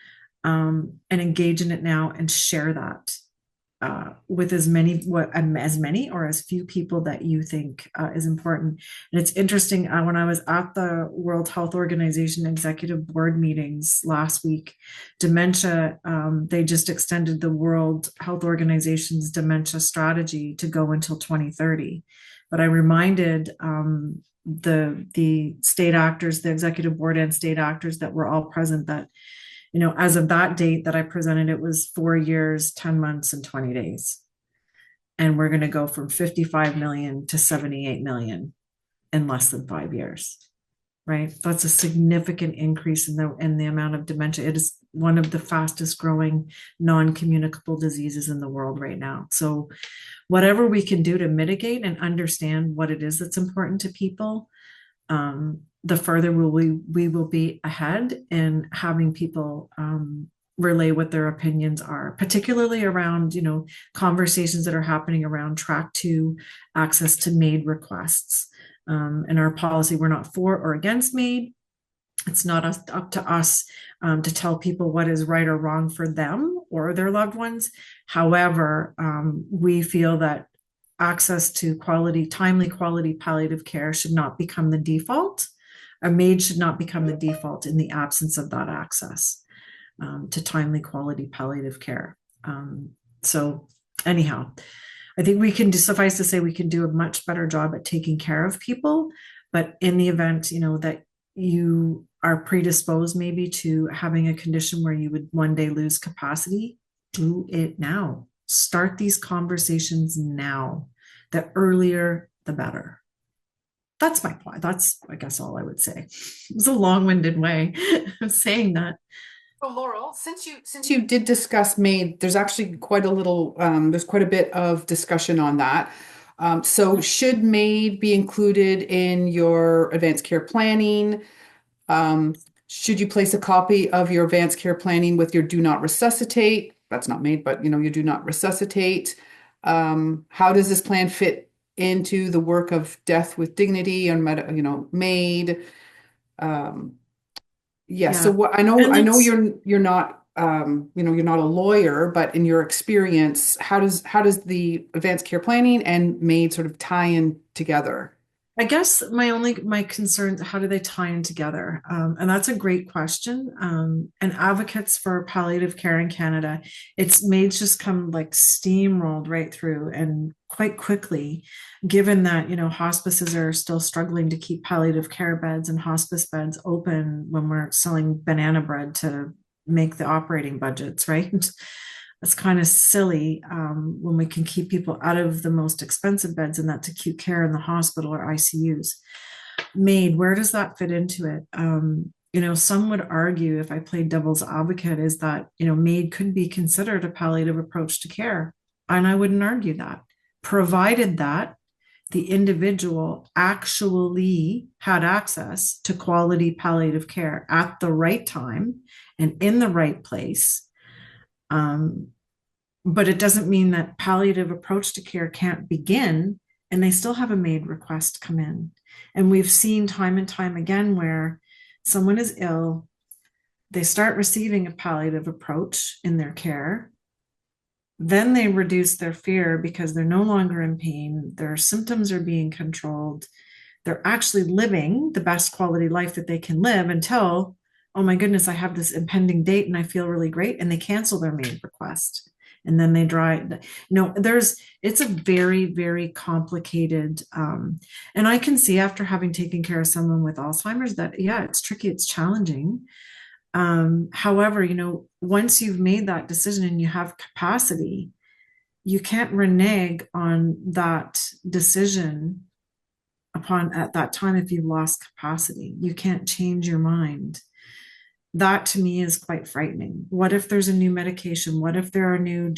and engage in it now and share that with as many or as few people that you think is important. And it's interesting, when I was at the World Health Organization executive board meetings last week, dementia, they just extended the World Health Organization's dementia strategy to go until 2030. But I reminded the state actors, the executive board and state actors that were all present, that as of that date that I presented, it was 4 years, 10 months, and 20 days. And we're going to go from 55 million to 78 million in less than 5 years, right? That's a significant increase in the amount of dementia. It is one of the fastest growing non-communicable diseases in the world right now. So whatever we can do to mitigate and understand what it is that's important to people, the further we will be ahead in having people relay what their opinions are, particularly around conversations that are happening around track 2 access to MAID requests. In our policy, we're not for or against MAID. It's not up to us to tell people what is right or wrong for them or their loved ones. However, we feel that access to timely quality palliative care should not become the default. A MAID should not become the default in the absence of that access to timely quality palliative care. So anyhow, I think suffice to say, we can do a much better job at taking care of people. But in the event, that you are predisposed maybe to having a condition where you would one day lose capacity, do it now. Start these conversations now. The earlier, the better. That's my point. That's, I guess, all I would say. It was a long-winded way of saying that. So Laurel, since you did discuss MAID, there's actually quite a little there's quite a bit of discussion on that. So should MAID be included in your advanced care planning? Um, should you place a copy of your advanced care planning with your do not resuscitate? That's not MAID, but you do not resuscitate. How does this plan fit into the work of death with dignity and MAID? Um, Yeah, so Yeah. what And I know it's you're not you're not a lawyer, but in your experience, how does the advanced care planning and MAID sort of tie in together? I guess my concern, how do they tie in together? And that's a great question. And advocates for palliative care in Canada, it's made just come like steamrolled right through and quite quickly, given that, hospices are still struggling to keep palliative care beds and hospice beds open when we're selling banana bread to make the operating budgets, right? It's kind of silly when we can keep people out of the most expensive beds, and that's acute care in the hospital or ICUs. MAID, where does that fit into it? Some would argue, if I played devil's advocate, is that, MAID could be considered a palliative approach to care. And I wouldn't argue that, provided that the individual actually had access to quality palliative care at the right time and in the right place. But it doesn't mean that palliative approach to care can't begin and they still have a MAID request come in. And we've seen time and time again where someone is ill, they start receiving a palliative approach in their care, then they reduce their fear because they're no longer in pain, their symptoms are being controlled, they're actually living the best quality life that they can live until, oh my goodness, I have this impending date and I feel really great, and they cancel their MAID request. And then they it's a very, very complicated, and I can see after having taken care of someone with Alzheimer's that, yeah, it's tricky, it's challenging. However, once you've made that decision and you have capacity, you can't renege on that decision at that time. If you've lost capacity, you can't change your mind. That to me is quite frightening. What if there's a new medication? What if there are new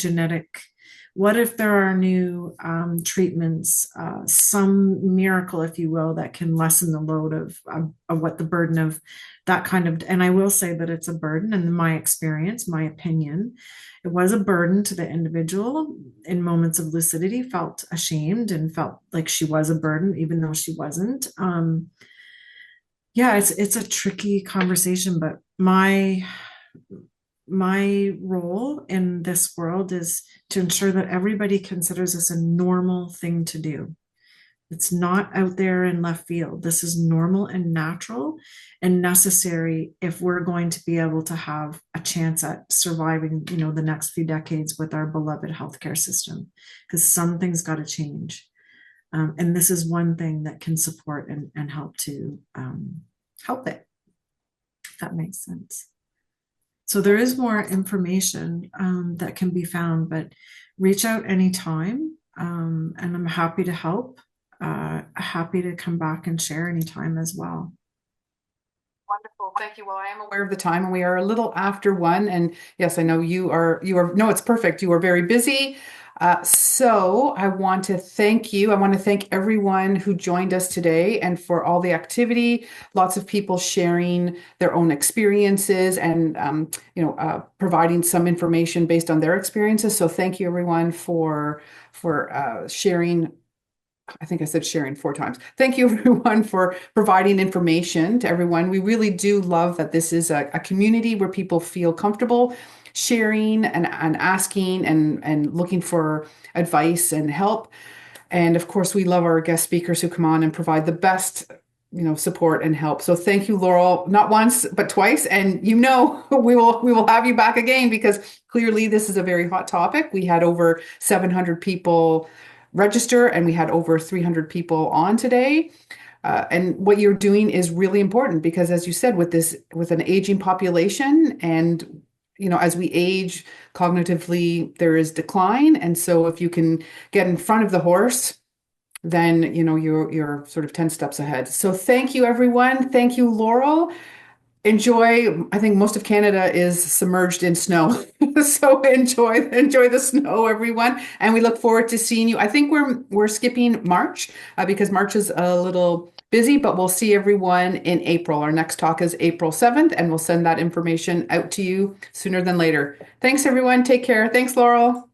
what if there are new treatments, some miracle, if you will, that can lessen the load of what the burden of that kind of, and I will say that it's a burden, and in my experience, my opinion, it was a burden to the individual in moments of lucidity, felt ashamed and felt like she was a burden, even though she wasn't. Yeah, it's a tricky conversation, but my role in this world is to ensure that everybody considers this a normal thing to do. It's not out there in left field. This is normal and natural and necessary if we're going to be able to have a chance at surviving, the next few decades with our beloved healthcare system, because some things got to change. And this is one thing that can support and help to help it, if that makes sense. So there is more information that can be found, but reach out anytime, and I'm happy to help. Happy to come back and share anytime as well. Wonderful. Thank you. Well, I am aware of the time and we are a little after 1. And yes, I know no, it's perfect. You are very busy. So I want to thank you. I want to thank everyone who joined us today and for all the activity. Lots of people sharing their own experiences and, providing some information based on their experiences. So thank you everyone for sharing. I think I said sharing 4 times. Thank you everyone for providing information to everyone. We really do love that this is a community where people feel comfortable sharing and asking and looking for advice and help. And of course, we love our guest speakers who come on and provide the best, support and help. So thank you, Laurel, not once, but twice. And we will have you back again because clearly this is a very hot topic. We had over 700 people register and we had over 300 people on today. And what you're doing is really important because, as you said, with an aging population and as we age cognitively, there is decline. And so if you can get in front of the horse, then you're sort of 10 steps ahead. So thank you, everyone. Thank you, Laurel. Enjoy. I think most of Canada is submerged in snow. So enjoy the snow, everyone. And we look forward to seeing you. I think we're skipping March because March is a little busy, but we'll see everyone in April. Our next talk is April 7th, and we'll send that information out to you sooner than later. Thanks, everyone. Take care. Thanks, Laurel.